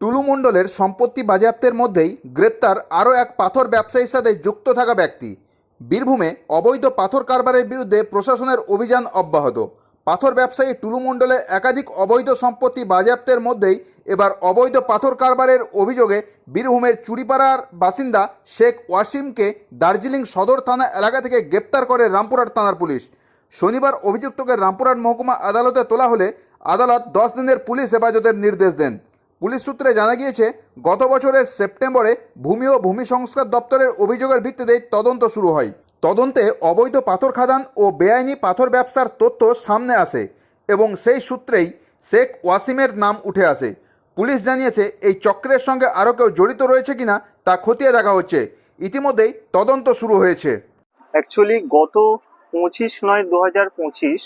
টুলু মণ্ডলের সম্পত্তি বাজেয়াপ্তের মধ্যেই গ্রেপ্তার আরও এক পাথর ব্যবসায়ীর সাথে যুক্ত থাকা ব্যক্তি। বীরভূমে অবৈধ পাথর কারবারের বিরুদ্ধে প্রশাসনের অভিযান অব্যাহত। পাথর ব্যবসায়ী টুলু মণ্ডলের একাধিক অবৈধ সম্পত্তি বাজেয়াপ্তের মধ্যেই এবার অবৈধ পাথর কারবারের অভিযোগে বীরভূমের চুরিপাড়ার বাসিন্দা শেখ ওয়াসিমকে দার্জিলিং সদর থানা এলাকা থেকে গ্রেপ্তার করে রামপুরহাট থানার পুলিশ। শনিবার অভিযুক্তকে রামপুরহাট মহকুমা আদালতে তোলা হলে আদালত 10 দিনের পুলিশ হেফাজতের নির্দেশ দেন। পুলিশ সূত্রে জানা গিয়েছে, গত বছরের সেপ্টেম্বরে ভূমি ও ভূমি সংস্কার দপ্তরের অভিযোগের ভিত্তিতে তদন্ত শুরু হয়। তদন্তে অবৈধ পাথর খাদান ও বেআইনি পাথর ব্যবসার তথ্য সামনে আসে এবং সেই সূত্রেই শেখ ওয়াসিমের নাম উঠে আসে। পুলিশ জানিয়েছে, এই চক্রের সঙ্গে আরও কেউ জড়িত রয়েছে কিনা তা খতিয়ে দেখা হচ্ছে। ইতিমধ্যেই তদন্ত শুরু হয়েছে। অ্যাকচুয়ালি গত 25/9/2025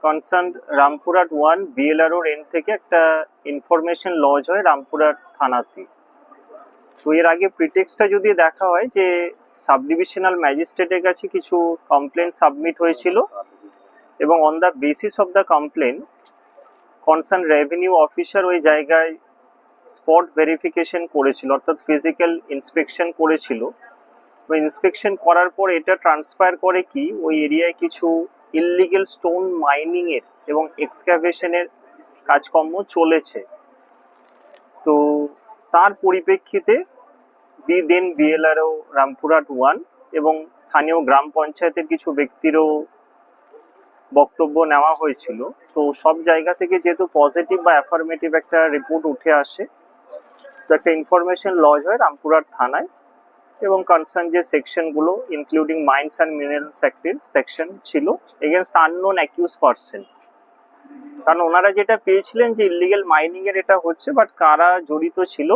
কনসার্ন রামপুরহাট 1 বিএলআরও এন্ড থেকে একটা ইনফরমেশন লজ হয় রামপুরহাট থানাতে। তো এর আগে প্রিটেক্সটা যদি দেখা হয় যে সাব ডিভিশনাল ম্যাজিস্ট্রেটের কাছে কিছু কমপ্লেন সাবমিট হয়েছিল এবং on the basis of the complain concern revenue officer ওই জায়গায় স্পট ভেরিফিকেশন করেছিল, অর্থাৎ ফিজিক্যাল ইন্সপেকশন করেছিল। ওই ইন্সপেকশন করার পর এটা ট্রান্সফার করে কি ওই এরিয়ায় কিছু ইললিগেল স্টোন মাইনিং এর এবং এক্সকাভেশনের কাজকর্ম চলেছে। তো তার পরিপ্রেক্ষিতে দেন বিএলআরও রামপুরহাট 1 এবং স্থানীয় গ্রাম পঞ্চায়েতের কিছু ব্যক্তিরও বক্তব্য নেওয়া হয়েছিল। তো সব জায়গা থেকে যেহেতু পজিটিভ বা অ্যাফার্মেটিভ একটা রিপোর্ট উঠে আসে, তো একটা ইনফরমেশন লজ হয় রামপুরহাট থানায় এবং কনসার্ন যে সেকশনগুলো ইনক্লুডিং মাইন্স অ্যান্ড মিনারেলস অ্যাক্টের সেকশন ছিল এগেনস্ট আননোন অ্যাকিউজ পারসন। কারণ ওনারা যেটা পেয়েছিলেন যে ইলিগেল মাইনিং এর এটা হচ্ছে, বাট কারা জড়িত ছিল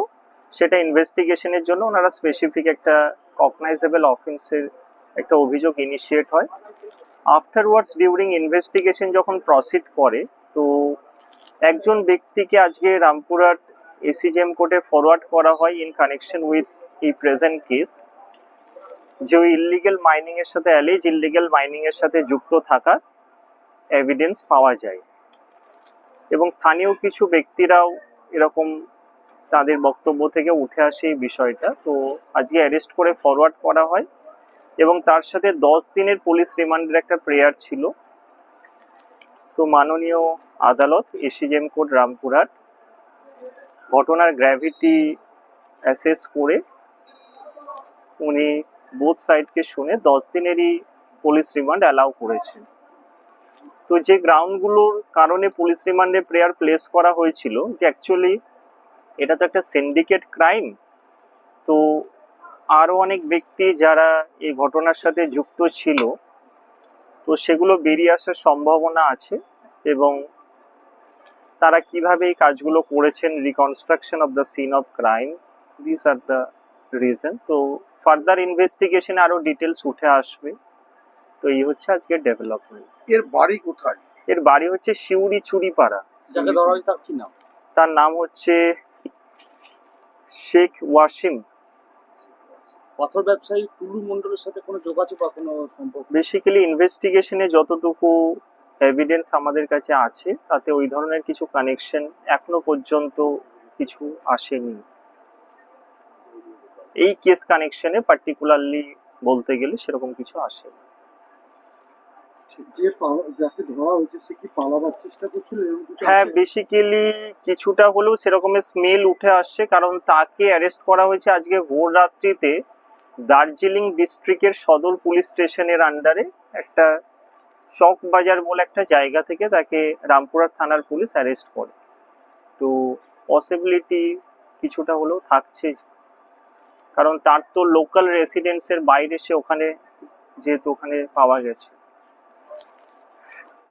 সেটা ইনভেস্টিগেশনের জন্য ওনারা স্পেসিফিক একটা কগনাইজেবল অফেন্সের একটা অভিযোগ ইনিশিয়েট হয়। আফটারওয়ার্ডস ডিউরিং ইনভেস্টিগেশন যখন প্রসিড করে, তো একজন ব্যক্তিকে আজকে রামপুরহাট এসিজেএম কোর্টে ফরওয়ার্ড করা হয় ইন কানেকশন উইথ এই প্রেজেন্ট কেস, যে ওই ইললিগেল মাইনিং এর সাথে অ্যালিজ ইললিগেল মাইনিং এর সাথে যুক্ত থাকার এভিডেন্স পাওয়া যায় এবং স্থানীয় কিছু ব্যক্তিরাও এরকম তাদের বক্তব্য থেকে উঠে আসে এই বিষয়টা। তো আজকে অ্যারেস্ট করে ফরওয়ার্ড করা হয় এবং তার সাথে 10 দিনের পুলিশ রিমান্ডের একটা প্রেয়ার ছিল। তো মাননীয় আদালত এসিজেএম কোর্ট রামপুরহাট ঘটনার গ্র্যাভিটি অ্যাসেস করে উনি বোথ সাইডকে শুনে 10 দিনেরই পুলিশ রিমান্ড অ্যালাউ করেছেন। তো যে গ্রাউন্ডগুলোর কারণে পুলিশ রিমান্ডে প্রেয়ার প্লেস করা হয়েছিল, যে অ্যাকচুয়ালি এটা তো একটা সিন্ডিকেট ক্রাইম, তো আরও অনেক ব্যক্তি যারা এই ঘটনার সাথে যুক্ত ছিল, তো সেগুলো বেরিয়ে আসার সম্ভাবনা আছে এবং তারা কিভাবে এই কাজগুলো করেছেন, reconstruction of the scene of crime, this are the reason. তো ফার্দার ইনভেস্টিগেশনে আরো ডিটেলস উঠে আসবে। তো এই হচ্ছে আজকের ডেভেলপমেন্ট। এর বাড়ি কোথায়? এর বাড়ি হচ্ছে শিউরি চুরিপাড়া। যাকে ধরা হয়েছে তার কি নাম? তার নাম হচ্ছে শেখ ওয়াসিম। পাথর ব্যবসায়ী টুলু মণ্ডলের সাথে কোনো যোগাযোগ বা কোনো সম্পর্ক? বেসিক্যালি ইনভেস্টিগেশনে যতটুকু এভিডেন্স আমাদের কাছে আছে তাতে ওই ধরনের কিছু কানেকশন এখনো পর্যন্ত কিছু আসেনি। এই কেস কানেকশনে পার্টিকুলারলি বলতে গেলে সেরকম কিছু আসে। যাকে ধরা হয়েছে সে কি পালাবার চেষ্টা করছিল? হ্যাঁ, বেসিক্যালি কিছুটা হলেও সেরকমের স্মেল উঠে আসছে, কারণ তাকে অ্যারেস্ট করা হয়েছে আজকে ভোর রাত্রিতে দার্জিলিং ডিস্ট্রিক্টের সদর পুলিশ স্টেশনের আন্ডারে একটা চক বাজার বলে একটা জায়গা থেকে তাকে রামপুরহাট থানার পুলিশ অ্যারেস্ট করে। তো পসিবিলিটি কিছুটা হলেও থাকছে, কারণ তার তো লোকাল রেসিডেন্সের বাইরে সে ওখানে যেহেতু ওখানে পাওয়া গেছে।